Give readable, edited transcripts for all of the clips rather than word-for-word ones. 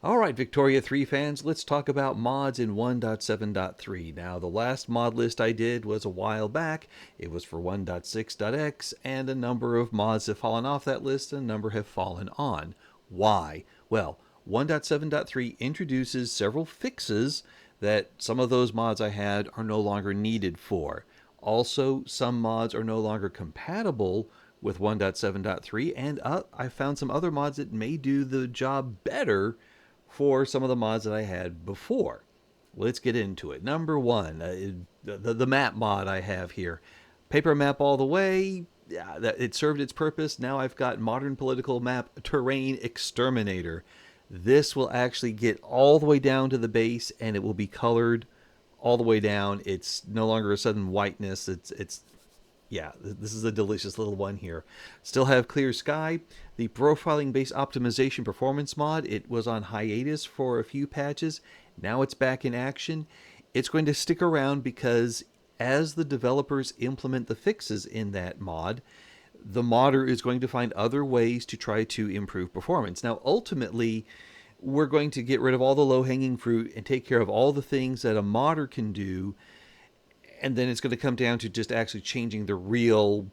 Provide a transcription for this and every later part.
All right, Victoria 3 fans, let's talk about mods in 1.7.3. Now, the last mod list I did was a while back. It was for 1.6.x, and a number of mods have fallen off that list, and a number have fallen on. Why? Well, 1.7.3 introduces several fixes that some of those mods I had are no longer needed for. Also, some mods are no longer compatible with 1.7.3, and I found some other mods that may do the job better for some of the mods that I had before. Let's get into it. Number one, the map mod I have here. Paper map all the way. Yeah, it served its purpose. Now I've got modern political map terrain exterminator. This will actually get all the way down to the base, and it will be colored all the way down. It's no longer a sudden whiteness. It's yeah, this is a delicious little one here. Still have clear sky. The profiling based optimization performance mod, it was on hiatus for a few patches. Now it's back in action. It's going to stick around because as the developers implement the fixes in that mod, the modder is going to find other ways to try to improve performance. Now, ultimately, we're going to get rid of all the low hanging fruit and take care of all the things that a modder can do, and then it's going to come down to just actually changing the real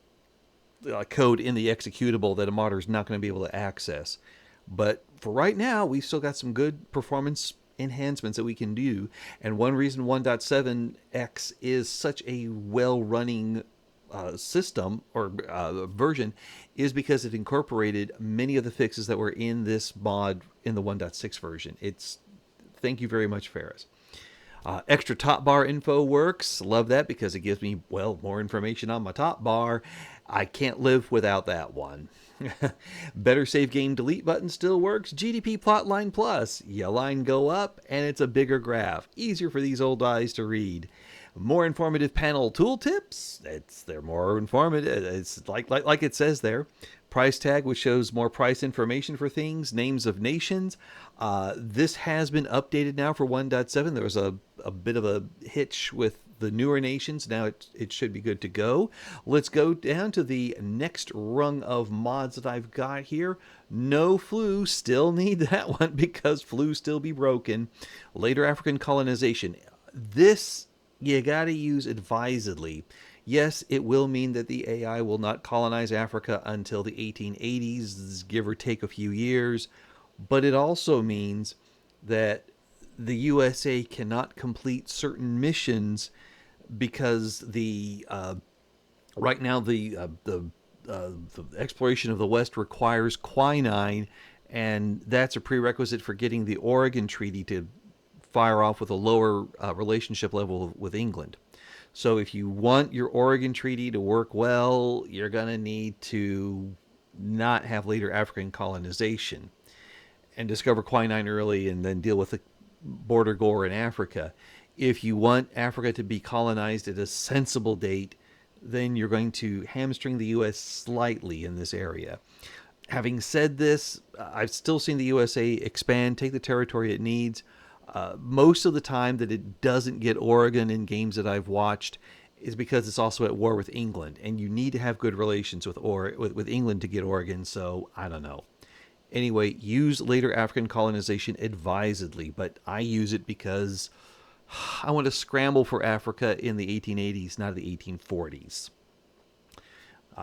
code in the executable that a modder is not going to be able to access. But for right now, we've still got some good performance enhancements that we can do. And one reason 1.7x is such a well-running system or version is because it incorporated many of the fixes that were in this mod in the 1.6 version. It's thank you very much, Ferris. Extra top bar info works. Love that because it gives me, well, more information on my top bar. I can't live without that one. Better save game delete button still works. GDP plotline plus. Your line go up and it's a bigger graph. Easier for these old eyes to read. More informative panel tooltips. They're more informative. It's like it says there. Price tag, which shows more price information for things, names of nations. This has been updated now for 1.7. There was a bit of a hitch with the newer nations. Now it should be good to go. Let's go down to the next rung of mods that I've got here. No flu, still need that one because flu still be broken. Later African colonization. This you got to use advisedly. Yes, it will mean that the AI will not colonize Africa until the 1880s, give or take a few years, but it also means that the USA cannot complete certain missions because the right now the exploration of the West requires quinine, and that's a prerequisite for getting the Oregon Treaty to fire off with a lower relationship level with England. So if you want your Oregon Treaty to work well, you're going to need to not have later African colonization and discover quinine early and then deal with the border gore in Africa. If you want Africa to be colonized at a sensible date, then you're going to hamstring the U.S. slightly in this area. Having said this, I've still seen the USA expand, take the territory it needs. Most of the time that it doesn't get Oregon in games that I've watched is because it's also at war with England, and you need to have good relations with England to get Oregon. So I don't know. Anyway, use later African colonization advisedly, but I use it because I want to scramble for Africa in the 1880s, not the 1840s.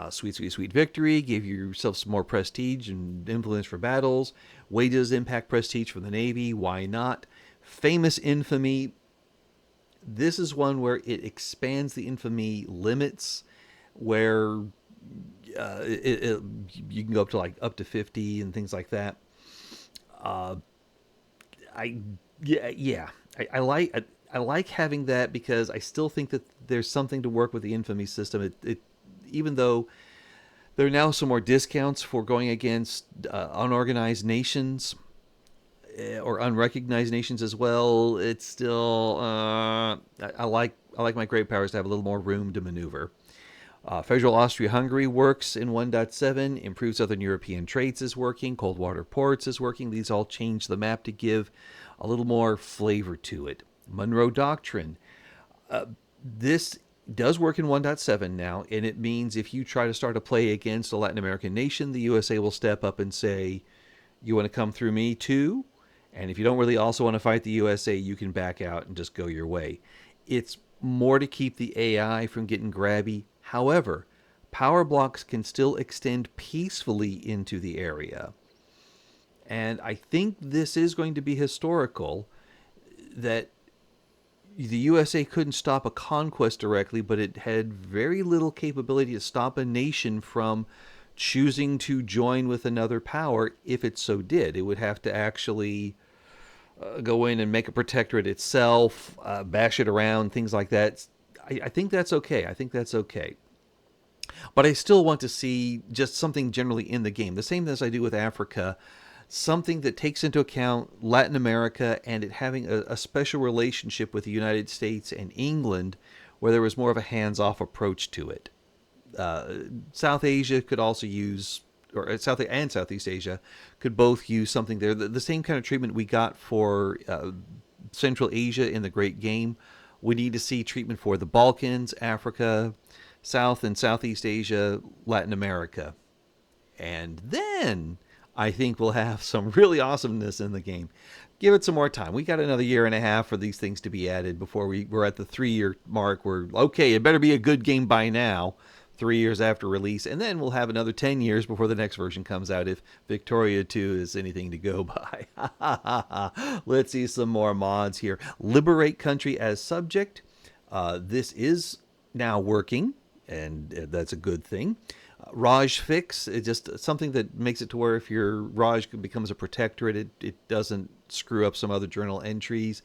Sweet, sweet, sweet victory. Give yourself some more prestige and influence for battles. Wages impact prestige for the Navy. Why not? Famous infamy. This is one where it expands the infamy limits, where you can go up to up to 50 and things like that. I yeah. I like having that because I still think that there's something to work with the infamy system. It even though there are now some more discounts for going against unorganized nations or unrecognized nations as well. It's still I like my great powers to have a little more room to maneuver. Federal Austria-Hungary works in 1.7. Improved Southern European trades is working. Cold water ports is working. These all change the map to give a little more flavor to it. Monroe Doctrine. This does work in 1.7 now, and it means if you try to start a play against a Latin American nation, the USA will step up and say, you want to come through me too? And if you don't really also want to fight the USA, you can back out and just go your way. It's more to keep the AI from getting grabby. However, power blocks can still extend peacefully into the area. And I think this is going to be historical, that the USA couldn't stop a conquest directly, but it had very little capability to stop a nation from choosing to join with another power if it so did. It would have to actually go in and make a protectorate itself, bash it around, things like that. I think that's okay. I think that's okay. But I still want to see just something generally in the game, the same as I do with Africa, something that takes into account Latin America and it having a special relationship with the United States and England, where there was more of a hands-off approach to it. Uh, South Asia could also use, or South and Southeast Asia could both use something there. The same kind of treatment we got for Central Asia in the Great Game. We need to see treatment for the Balkans, Africa, South and Southeast Asia, Latin America. And then I think we'll have some really awesomeness in the game. Give it some more time. We got another year and a half for these things to be added before we're at the 3 year mark. We're okay, it better be a good game by now, 3 years after release. And then we'll have another 10 years before the next version comes out if Victoria 2 is anything to go by. Let's see some more mods here. Liberate country as subject. This is now working, and that's a good thing. Raj fix, it's just something that makes it to where if your Raj becomes a protectorate, it doesn't screw up some other journal entries.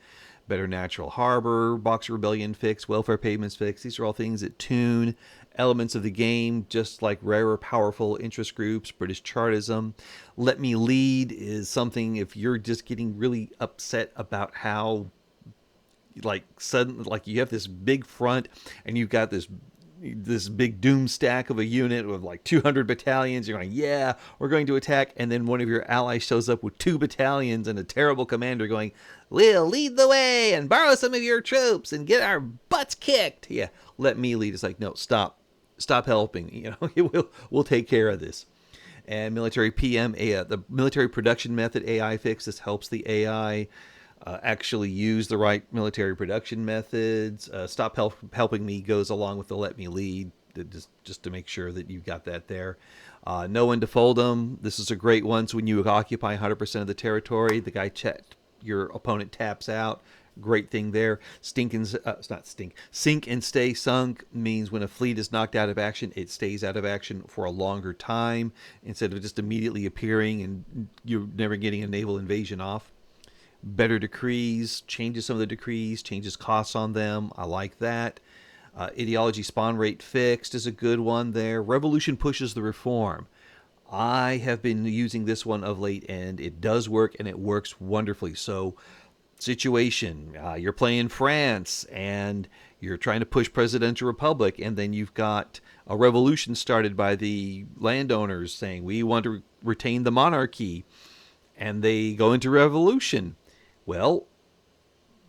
Better natural harbor, Boxer Rebellion fix, welfare payments fix. These are all things that tune elements of the game, just like rarer, powerful interest groups, British Chartism. Let Me Lead is something if you're just getting really upset about how like sudden, like you have this big front and you've got this big doom stack of a unit with like 200 battalions. You're going, yeah, we're going to attack. And then one of your allies shows up with 2 battalions and a terrible commander going, we'll lead the way and borrow some of your troops and get our butts kicked. Yeah, let me lead. It's like, no, stop helping. You know, we'll take care of this. And military PM, the military production method AI fix. This helps the AI actually use the right military production methods. Stop helping me goes along with the let me lead, just to make sure that you've got that there. Know when to fold them. This is a great one. So when you occupy 100% of the territory, the guy your opponent taps out. Great thing there. It's not stink. Sink and stay sunk means when a fleet is knocked out of action, it stays out of action for a longer time instead of just immediately appearing and you're never getting a naval invasion off. Better decrees, changes some of the decrees, changes costs on them. I like that. Ideology spawn rate fixed is a good one there. Revolution pushes the reform. I have been using this one of late and it does work and it works wonderfully. So situation, you're playing France and you're trying to push presidential republic and then you've got a revolution started by the landowners saying we want to retain the monarchy and they go into revolution. Well,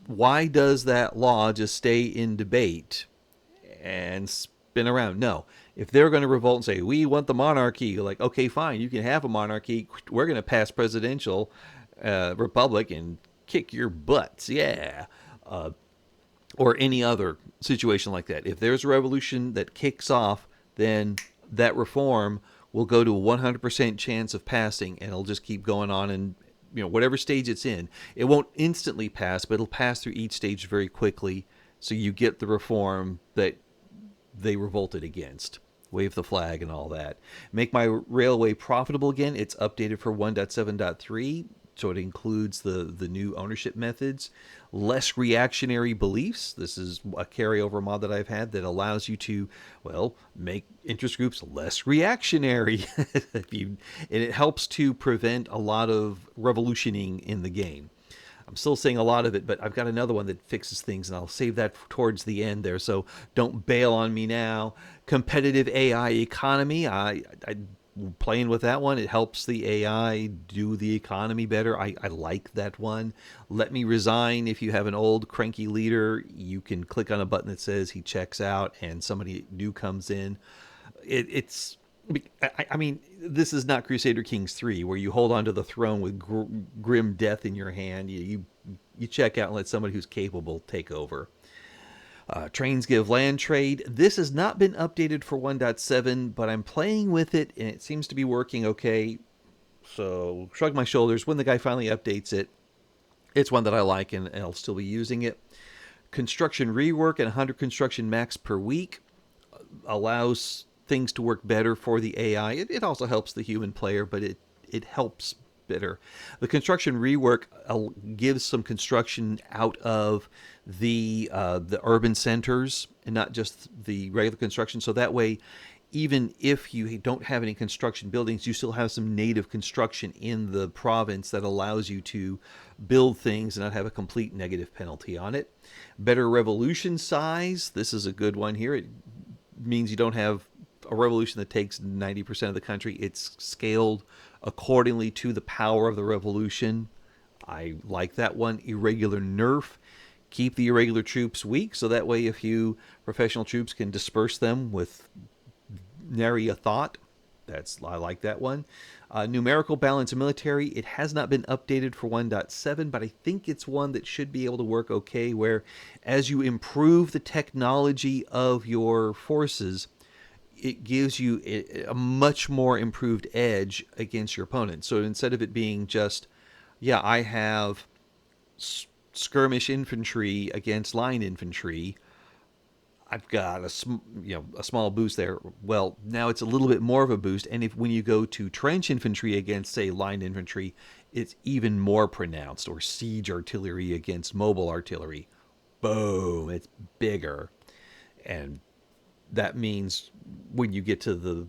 why does that law just stay in debate and spin around? No. If they're going to revolt and say, we want the monarchy, you're like, okay, fine, you can have a monarchy. We're going to pass presidential republic and kick your butts. Yeah. Or any other situation like that. If there's a revolution that kicks off, then that reform will go to a 100% chance of passing and it'll just keep going on and whatever stage it's in. It won't instantly pass, but it'll pass through each stage very quickly so you get the reform that they revolted against. Wave the flag and all that. Make my railway profitable again. It's updated for 1.7.3, so it includes the new ownership methods. Less reactionary beliefs. This is a carryover mod that I've had that allows you to, make interest groups less reactionary. And it helps to prevent a lot of revolutioning in the game. I'm still saying a lot of it, but I've got another one that fixes things, and I'll save that towards the end there, so don't bail on me now. Competitive AI economy. I playing with that one. It helps the AI do the economy better. I like that one. Let me resign. If you have an old cranky leader, you can click on a button that says he checks out and somebody new comes in. It's I mean, this is not Crusader Kings 3 where you hold onto the throne with grim death in your hand. You check out and let somebody who's capable take over. Trains give land trade. This has not been updated for 1.7, but I'm playing with it and it seems to be working okay. So shrug my shoulders. When the guy finally updates it, it's one that I like and I'll still be using it. Construction rework and 100 construction max per week allows things to work better for the AI. It also helps the human player, but it helps better. The construction rework gives some construction out of the urban centers and not just the regular construction. So that way, even if you don't have any construction buildings, you still have some native construction in the province that allows you to build things and not have a complete negative penalty on it. Better revolution size. This is a good one here. It means you don't have a revolution that takes 90% of the country. It's scaled accordingly to the power of the revolution. I like that one. Irregular nerf. Keep the irregular troops weak, so that way a few professional troops can disperse them with nary a thought. I like that one. Numerical balance military. It has not been updated for 1.7, but I think it's one that should be able to work okay, where as you improve the technology of your forces, it gives you a much more improved edge against your opponent. So instead of it being just, yeah, I have skirmish infantry against line infantry, I've got a small boost there. Well, now it's a little bit more of a boost, and if when you go to trench infantry against, say, line infantry, it's even more pronounced. Or siege artillery against mobile artillery, boom, it's bigger, and that means when you get to the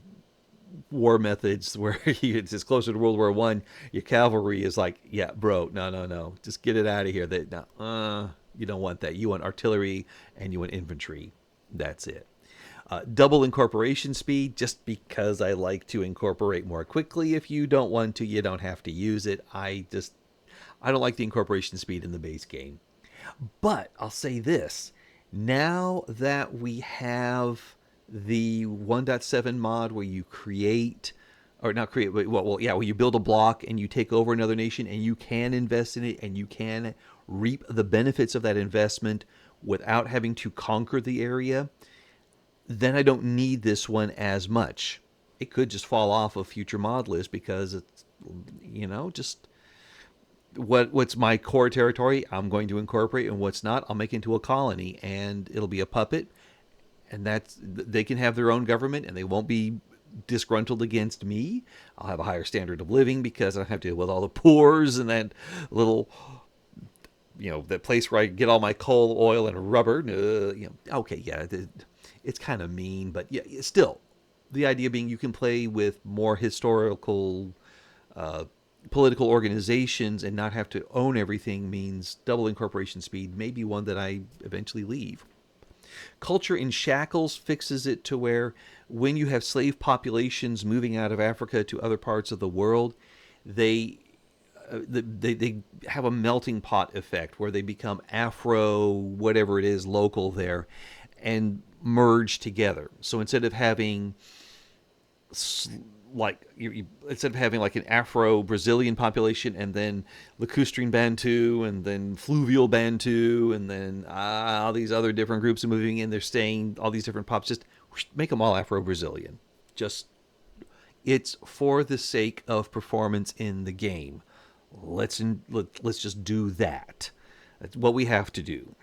war methods where it's closer to World War One, your cavalry is like, yeah, bro, no, just get it out of here. You don't want that. You want artillery and you want infantry. That's it. Double incorporation speed, just because I like to incorporate more quickly. If you don't want to, you don't have to use it. I don't like the incorporation speed in the base game. But I'll say this. Now that we have the 1.7 mod where you create, or not create, well, yeah, where you build a block and you take over another nation and you can invest in it and you can reap the benefits of that investment without having to conquer the area, then I don't need this one as much. It could just fall off a future mod list because it's, just what's my core territory I'm going to incorporate, and what's not I'll make into a colony, and it'll be a puppet, and they can have their own government and they won't be disgruntled against me. I'll have a higher standard of living because I don't have to deal with all the pores and that little, that place where I get all my coal, oil, and rubber. Okay, yeah, it's kind of mean, but yeah, still, the idea being you can play with more historical political organizations and not have to own everything means double incorporation speed may be one that I eventually leave. Culture in shackles fixes it to where when you have slave populations moving out of Africa to other parts of the world, they have a melting pot effect where they become Afro, whatever it is, local there, and merge together. So instead of having instead of having like an Afro-Brazilian population and then lacustrine Bantu and then fluvial Bantu and then all these other different groups are moving in, they're staying, all these different pops, just make them all Afro-Brazilian. It's for the sake of performance in the game. Let's just do that. That's what we have to do.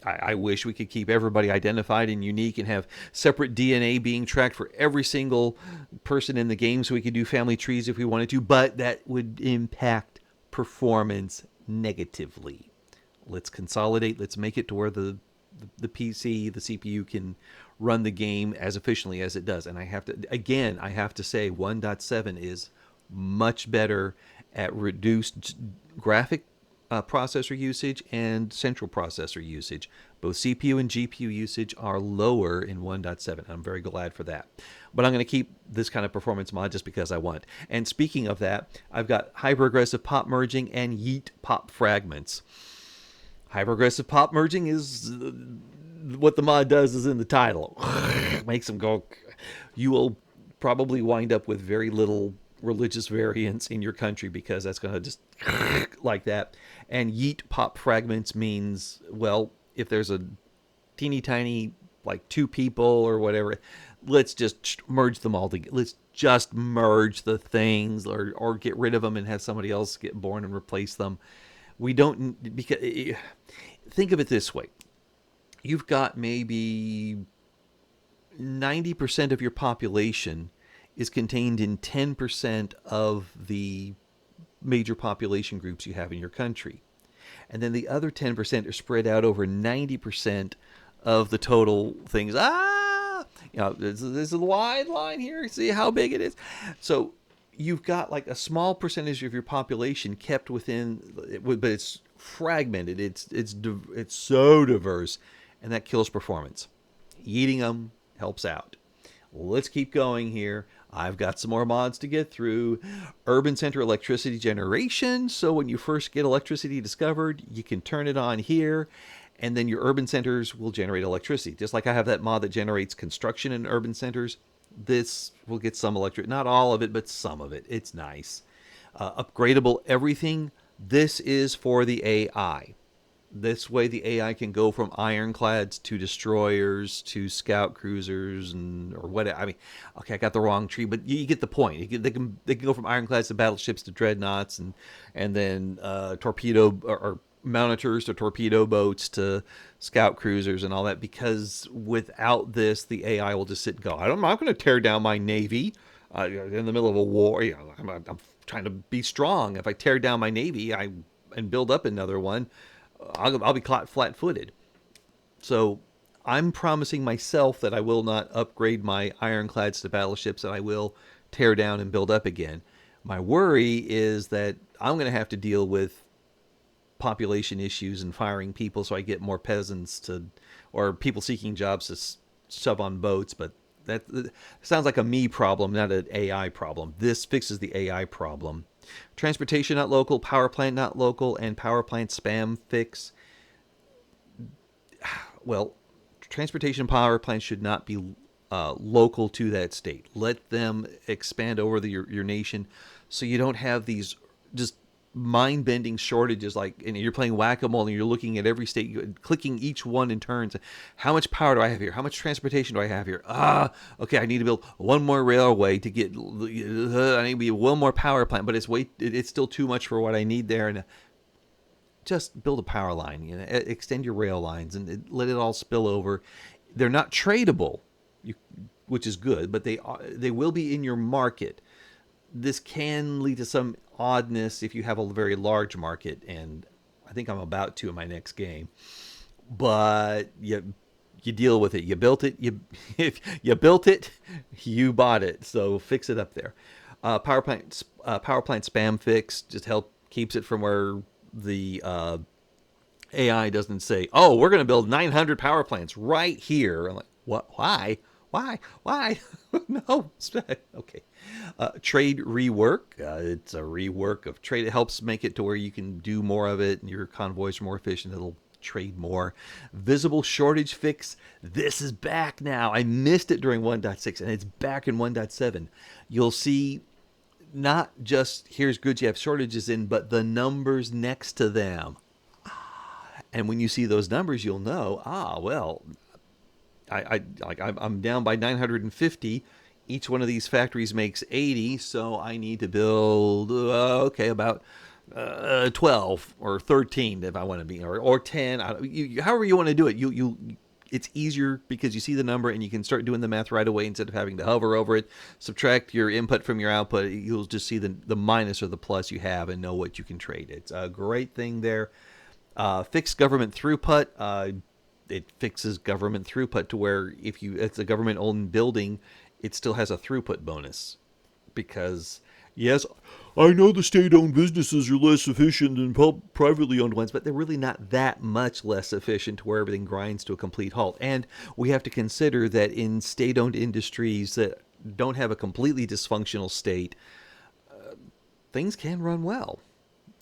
I wish we could keep everybody identified and unique and have separate DNA being tracked for every single person in the game so we could do family trees if we wanted to, but that would impact performance negatively. Let's consolidate. Let's make it to where the PC, the CPU can run the game as efficiently as it does. And I have to say 1.7 is much better at reduced graphic processor usage and central processor usage. Both CPU and GPU usage are lower in 1.7. I'm very glad for that. But I'm going to keep this kind of performance mod just because I want. And speaking of that, I've got hyper-aggressive pop merging and yeet pop fragments. Hyper-aggressive pop merging is what the mod does is in the title. Makes them go. You will probably wind up with very little religious variance in your country because that's going to just like that. And yeet pop fragments means, well, if there's a teeny tiny, like two people or whatever, let's just merge them all together. Let's just merge the things, or get rid of them and have somebody else get born and replace them. We don't, because think of it this way. You've got maybe 90% of your population is contained in 10% of the major population groups you have in your country. And then the other 10% are spread out over 90% of the total things. This is a wide line here. See how big it is? So you've got like a small percentage of your population kept within, but it's fragmented. It's so diverse, and that kills performance. Eating them helps out. Let's keep going here. I've got some more mods to get through. Urban center electricity generation. So when you first get electricity discovered, you can turn it on here, and then your urban centers will generate electricity. Just like I have that mod that generates construction in urban centers, this will get some electric, not all of it, but some of it. It's nice. Upgradable everything. This is for the AI. This way the AI can go from ironclads to destroyers to scout cruisers or whatever. I mean, okay, I got the wrong tree, but you get the point. They can go from ironclads to battleships to dreadnoughts, and then torpedo or monitors to torpedo boats to scout cruisers and all that. Because without this, the AI will just sit and go, I'm not going to tear down my navy in the middle of a war. I'm trying to be strong. If I tear down my navy and build up another one, I'll be caught flat-footed. So I'm promising myself that I will not upgrade my ironclads to battleships, and I will tear down and build up again. My worry is that I'm going to have to deal with population issues and firing people, so I get more peasants or people seeking jobs to shove on boats. But that sounds like a me problem, not an AI problem. This fixes the AI problem. Transportation not local, power plant not local, and power plant spam fix. Well, transportation power plants should not be local to that state. Let them expand over your nation, so you don't have these just mind-bending shortages, and you're playing whack-a-mole and you're looking at every state, clicking each one in turn. How much power do I have here? How much transportation do I have here? Okay, I need to build one more railway to get. I need to be one more power plant, but it's still too much for what I need there. And just build a power line. Extend your rail lines and let it all spill over. They're not tradable, which is good, but they will be in your market. This can lead to some oddness if you have a very large market, and I think I'm about to in my next game. But you deal with it. You built it. If you built it, you bought it. So fix it up there. Power plant spam fix just keeps it from where the AI doesn't say, "Oh, we're going to build 900 power plants right here." I'm like, what? Why? No. Okay. Trade rework. It's a rework of trade. It helps make it to where you can do more of it and your convoys are more efficient. It'll trade more. Visible shortage fix. This is back now. I missed it during 1.6 and it's back in 1.7. You'll see not just here's goods you have shortages in, but the numbers next to them. And when you see those numbers, you'll know, well, I'm down by 950. Each one of these factories makes 80, so I need to build about 12 or 13 if I want to be, or 10. However you want to do it. It's easier because you see the number and you can start doing the math right away instead of having to hover over it, subtract your input from your output. You'll just see the minus or the plus you have and know what you can trade. It's a great thing there. Fixed government throughput. It fixes government throughput to where if it's a government-owned building, it still has a throughput bonus. Because, yes, I know the state-owned businesses are less efficient than privately owned ones, but they're really not that much less efficient to where everything grinds to a complete halt. And we have to consider that in state-owned industries that don't have a completely dysfunctional state, things can run well.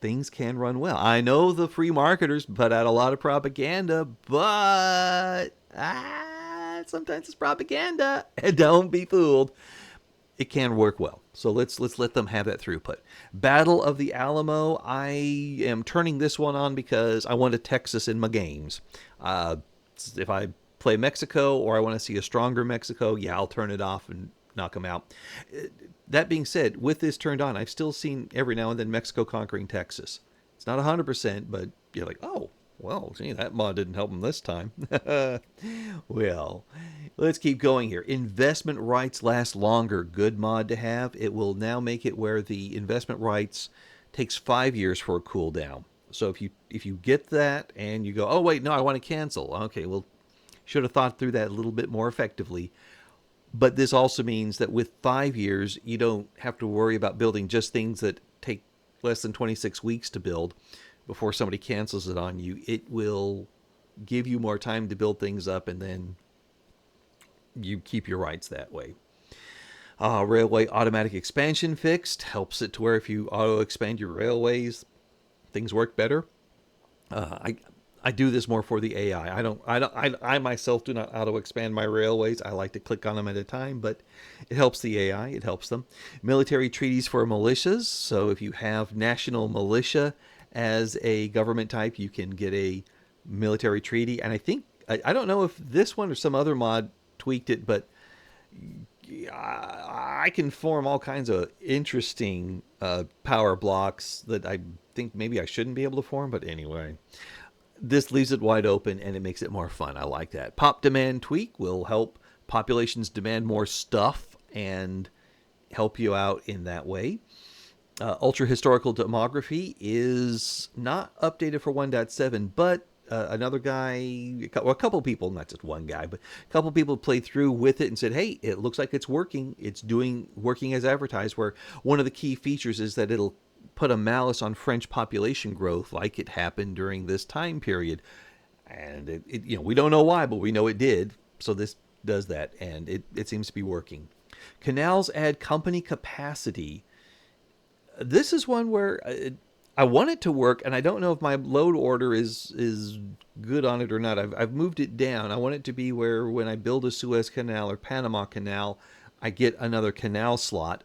I know the free marketers put out a lot of propaganda, but sometimes it's propaganda. Don't be fooled. it can work well. So let's let them have that throughput. Battle of the Alamo. I am turning this one on because I want a Texas in my games. Uh, if I play Mexico or I want to see a stronger Mexico, yeah, I'll turn it off and knock them out. That being said, with this turned on, I've still seen every now and then Mexico conquering Texas. It's not 100%, but you're like, oh, well, gee, that mod didn't help them this time. Well, let's keep going here. Investment rights last longer. Good mod to have. It will now make it where the investment rights takes 5 years for a cooldown. So if you get that and you go, oh wait, no, I want to cancel. Okay, well, should have thought through that a little bit more effectively. But this also means that with 5 years, you don't have to worry about building just things that take less than 26 weeks to build before somebody cancels it on you. It will give you more time to build things up, and then you keep your rights that way. Railway automatic expansion fixed helps it to where if you auto expand your railways, things work better. I do this more for the AI. I myself do not auto expand my railways. I like to click on them at a time, but it helps the AI. It helps them. Military treaties for militias. So if you have national militia as a government type, you can get a military treaty. And I don't know if this one or some other mod tweaked it, but I can form all kinds of interesting power blocks that I think maybe I shouldn't be able to form. But anyway, this leaves it wide open and it makes it more fun. I like that. Pop demand tweak will help populations demand more stuff and help you out in that way. Ultra historical demography is not updated for 1.7, but another guy, a couple people, not just one guy, but a couple people played through with it and said, hey, it looks like it's working. It's working as advertised, where one of the key features is that it'll put a malice on French population growth like it happened during this time period. And we don't know why, but we know it did. So this does that, and it seems to be working. Canals add company capacity. This is one where I want it to work, and I don't know if my load order is good on it or not. I've moved it down. I want it to be where when I build a Suez Canal or Panama Canal, I get another canal slot,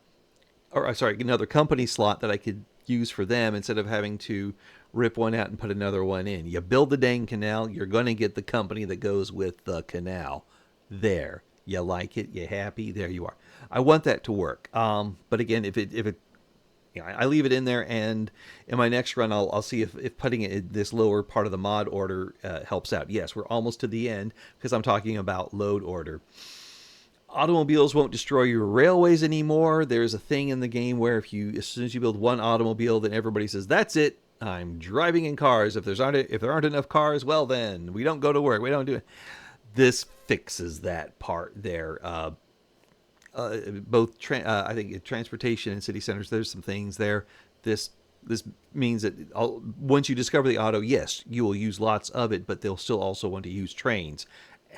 or sorry, another company slot that I could use for them instead of having to rip one out and put another one in. You build the dang canal, you're going to get the company that goes with the canal. There, you like it, you happy, there you are. I want that to work. But again, if it I leave it in there, and in my next run, I'll see if putting it in this lower part of the mod order helps out. Yes, we're almost to the end because I'm talking about load order. Automobiles won't destroy your railways anymore. There's a thing in the game where as soon as you build one automobile, then everybody says, that's it, I'm driving in cars. If there aren't enough cars, well then, we don't go to work, we don't do it. This fixes that part there. I think transportation and city centers, there's some things there. This means that once you discover the auto, yes, you will use lots of it, but they'll still also want to use trains,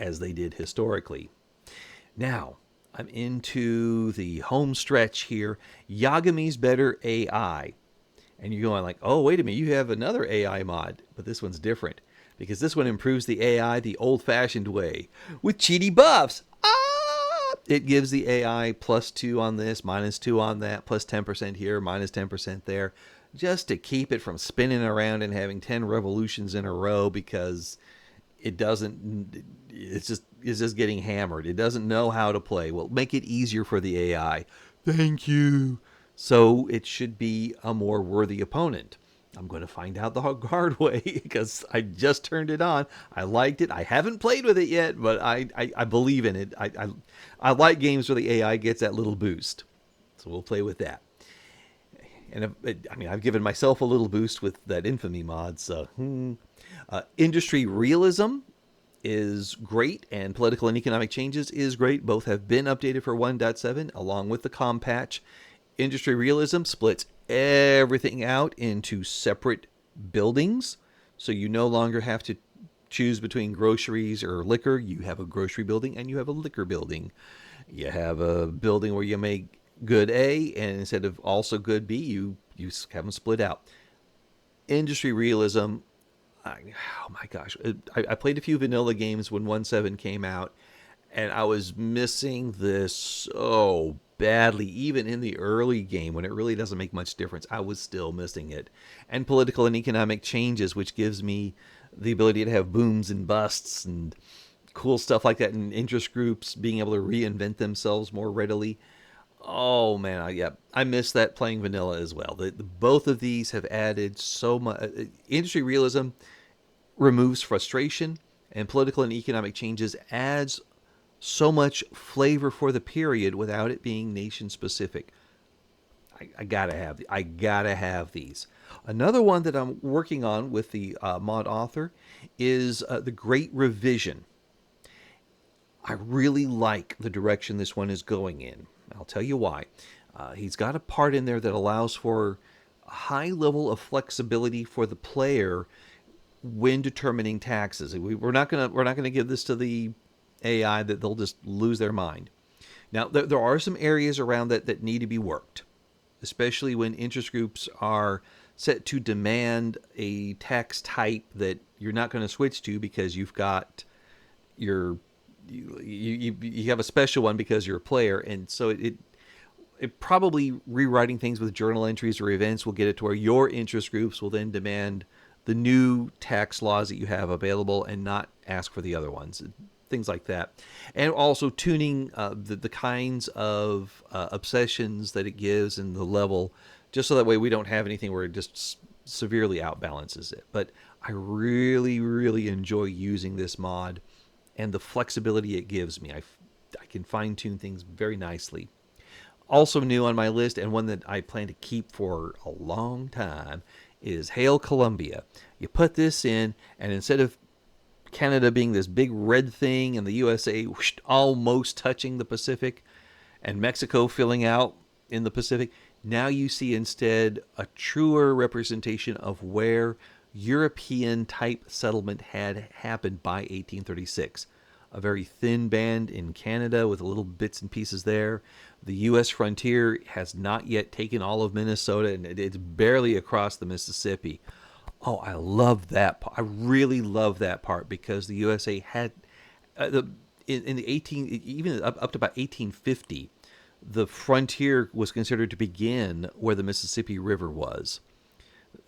as they did historically. Now, I'm into the home stretch here. Yagami's Better AI. And you're going like, oh, wait a minute, you have another AI mod, but this one's different because this one improves the AI the old-fashioned way with cheaty buffs. It gives the AI +2 on this, -2 on that, plus 10% here, minus 10% there, just to keep it from spinning around and having 10 revolutions in a row because it's just getting hammered. It doesn't know how to play. Well, make it easier for the AI. Thank you. So it should be a more worthy opponent. I'm going to find out the hard way because I just turned it on. I liked it. I haven't played with it yet, but I believe in it. I like games where the AI gets that little boost. So we'll play with that. And I've given myself a little boost with that Infamy mod. So industry realism is great, and political and economic changes is great. Both have been updated for 1.7 along with the COM patch. Industry realism splits everything out into separate buildings, so you no longer have to choose between groceries or liquor. You have a grocery building and you have a liquor building. You have a building where you make good A, and instead of also good B, you have them split out. Industry realism, oh my gosh, I played a few vanilla games when 1.7 came out, and I was missing this so badly, even in the early game when it really doesn't make much difference. I was still missing it. And political and economic changes, which gives me the ability to have booms and busts and cool stuff like that, and interest groups being able to reinvent themselves more readily. Oh man, I miss that playing vanilla as well. Both of these have added so much. Industry realism removes frustration, and political and economic changes adds so much flavor for the period without it being nation specific. I gotta have these. Another one that I'm working on with the mod author is the Great Revision. I really like the direction this one is going in. I'll tell you why. He's got a part in there that allows for a high level of flexibility for the player when determining taxes. We're not gonna give this to the AI that they'll just lose their mind. Now there are some areas around that need to be worked, especially when interest groups are set to demand a tax type that you're not going to switch to because you've got your you have a special one because you're a player, and so it probably rewriting things with journal entries or events will get it to where your interest groups will then demand the new tax laws that you have available and not ask for the other ones. Things like that. And also tuning the kinds of obsessions that it gives and the level, just so that way we don't have anything where it just severely outbalances it. But I really, really enjoy using this mod and the flexibility it gives me. I can fine tune things very nicely. Also new on my list, and one that I plan to keep for a long time, is Hail Columbia. You put this in, and instead of Canada being this big red thing and the USA almost touching the Pacific and Mexico filling out in the Pacific, now you see instead a truer representation of where European type settlement had happened by 1836. A very thin band in Canada with little bits and pieces there. The U.S. frontier has not yet taken all of Minnesota, and it's barely across the Mississippi. Oh, I love that part. I really love that part because the USA had in the 18 even up to about 1850, the frontier was considered to begin where the Mississippi River was.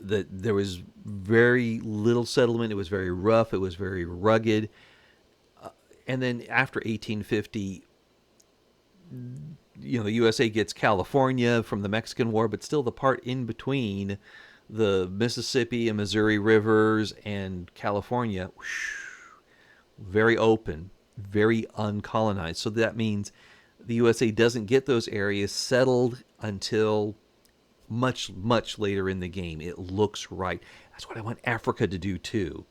That there was very little settlement. It was very rough. It was very rugged. And then after 1850, the USA gets California from the Mexican War, but still the part in between the Mississippi and Missouri rivers and California, very open, very uncolonized. So that means the USA doesn't get those areas settled until much, much later in the game. It looks right. That's what I want Africa to do too.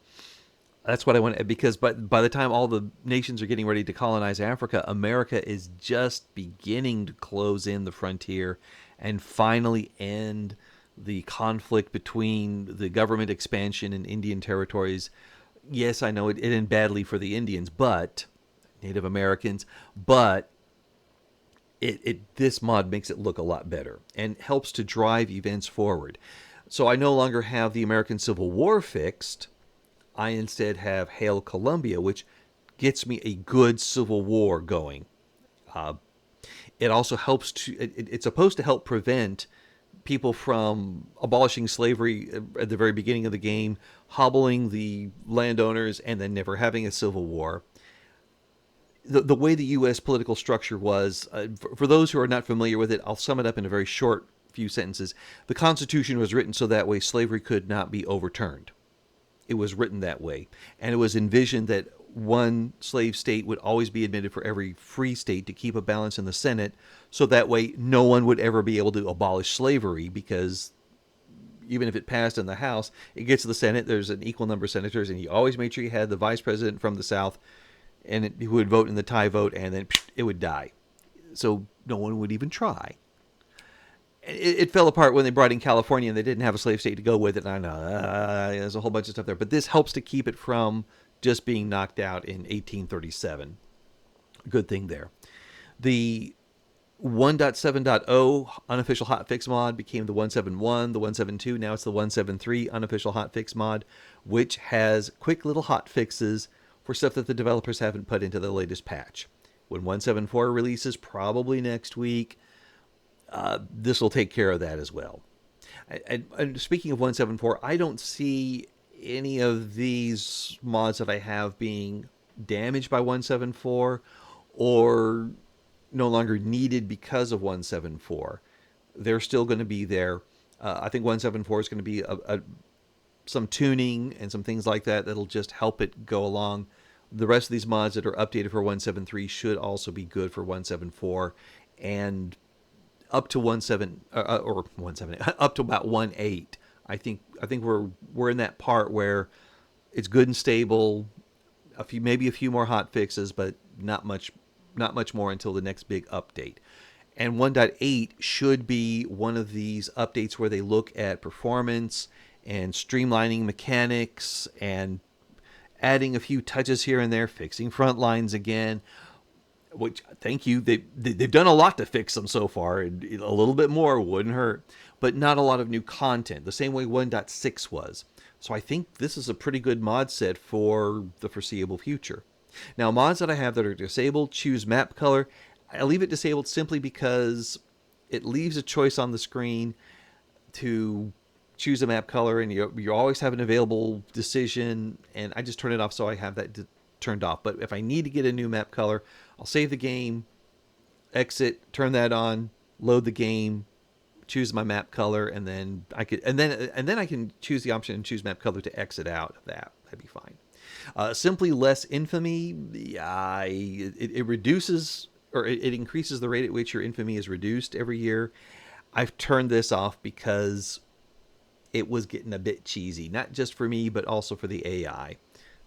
That's what I want, because by the time all the nations are getting ready to colonize Africa, America is just beginning to close in the frontier and finally end the conflict between the government expansion and Indian territories. Yes, I know it ended badly for the Indians, but Native Americans, but this mod makes it look a lot better and helps to drive events forward. So I no longer have the American Civil War fixed. I instead have Hail Columbia, which gets me a good Civil War going. It also helps to, it's supposed to help prevent people from abolishing slavery at the very beginning of the game, hobbling the landowners, and then never having a civil war. The way the U.S. political structure was, for those who are not familiar with it, I'll sum it up in a very short few sentences. The Constitution was written so that way slavery could not be overturned. It was written that way. And it was envisioned that one slave state would always be admitted for every free state to keep a balance in the Senate, so that way no one would ever be able to abolish slavery, because even if it passed in the House, it gets to the Senate, there's an equal number of senators, and you always made sure you had the vice president from the South, and who would vote in the tie vote, and then it would die. So no one would even try. It fell apart when they brought in California and they didn't have a slave state to go with it. And I know there's a whole bunch of stuff there, but this helps to keep it from just being knocked out in 1837. Good thing there. The 1.7.0 unofficial hotfix mod became the 171, the 172. Now it's the 173 unofficial hotfix mod, which has quick little hotfixes for stuff that the developers haven't put into the latest patch. When 174 releases, probably next week, this will take care of that as well. And speaking of 174, I don't see any of these mods that I have being damaged by 174 or no longer needed because of 174. They're still going to be there. I think 174 is going to be some tuning and some things like that that'll just help it go along. The rest of these mods that are updated for 173 should also be good for 174 and up to 17 or 170 up to about 1.8. I think we're in that part where it's good and stable. Maybe a few more hot fixes, but not much more until the next big update. And 1.8 should be one of these updates where they look at performance and streamlining mechanics and adding a few touches here and there, fixing front lines again. Which, thank you, they've done a lot to fix them so far. And a little bit more wouldn't hurt, but not a lot of new content. The same way 1.6 was. So I think this is a pretty good mod set for the foreseeable future. Now, mods that I have that are disabled, choose map color. I leave it disabled simply because it leaves a choice on the screen to choose a map color, and you always have an available decision, and I just turn it off so I have that turned off. But if I need to get a new map color, I'll save the game, exit, turn that on, load the game, choose my map color, and then I can choose the option and choose map color to exit out of that. That'd be fine. Simply less infamy. It reduces, or it increases the rate at which your infamy is reduced every year. I've turned this off because it was getting a bit cheesy, not just for me, but also for the AI.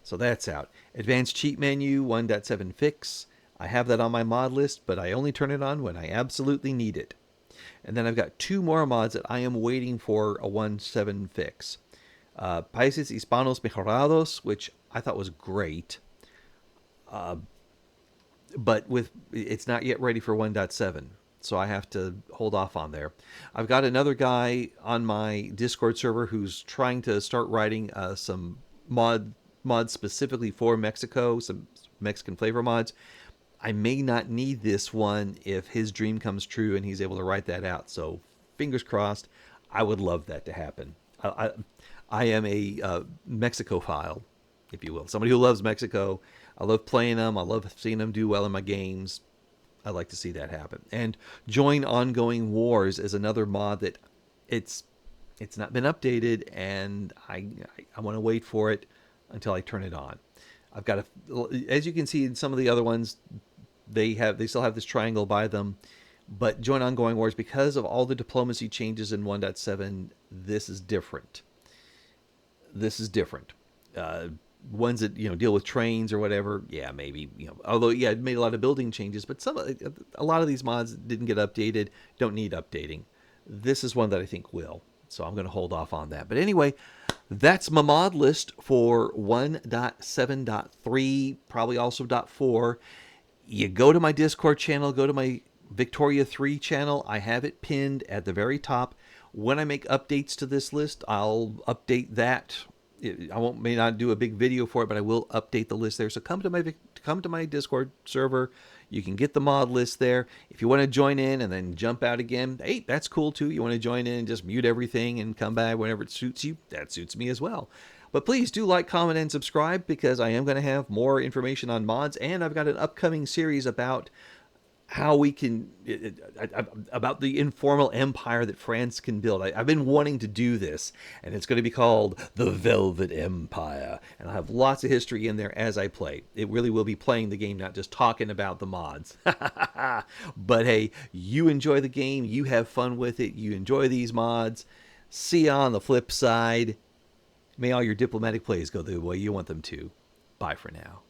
So that's out. Advanced cheat menu 1.7 fix. I have that on my mod list, but I only turn it on when I absolutely need it. And then I've got two more mods that I am waiting for a 1.7 fix. Países Hispanos Mejorados, which I thought was great. But it's not yet ready for 1.7. So I have to hold off on there. I've got another guy on my Discord server who's trying to start writing some mods specifically for Mexico, some Mexican flavor mods. I may not need this one if his dream comes true and he's able to write that out. So fingers crossed. I would love that to happen. I am a Mexicophile, if you will. Somebody who loves Mexico. I love playing them. I love seeing them do well in my games. I'd like to see that happen. And Join Ongoing Wars is another mod that it's not been updated, and I want to wait for it until I turn it on. I've got as you can see in some of the other ones, they still have this triangle by them, but Join Ongoing Wars, because of all the diplomacy changes in 1.7, this is different. Ones that deal with trains or whatever, yeah, maybe although it made a lot of building changes, but a lot of these mods didn't get updated, don't need updating. This is one that I think will, so I'm going to hold off on that. But anyway, that's my mod list for 1.7.3, probably also .4. You go to my Discord channel, go to my Victoria 3 channel. I have it pinned at the very top. When I make updates to this list, I'll update that. May not do a big video for it, but I will update the list there. So come to my Discord server. You can get the mod list there. If you want to join in and then jump out again, hey, that's cool too. You want to join in and just mute everything and come back whenever it suits you, that suits me as well. But please do like, comment, and subscribe, because I am going to have more information on mods, and I've got an upcoming series about how we can, about the informal empire that France can build. I've been wanting to do this, and it's going to be called the Velvet Empire, and I'll have lots of history in there as I play. It really will be playing the game, not just talking about the mods. But hey, you enjoy the game, you have fun with it, you enjoy these mods. See ya on the flip side. May all your diplomatic plays go the way you want them to. Bye for now.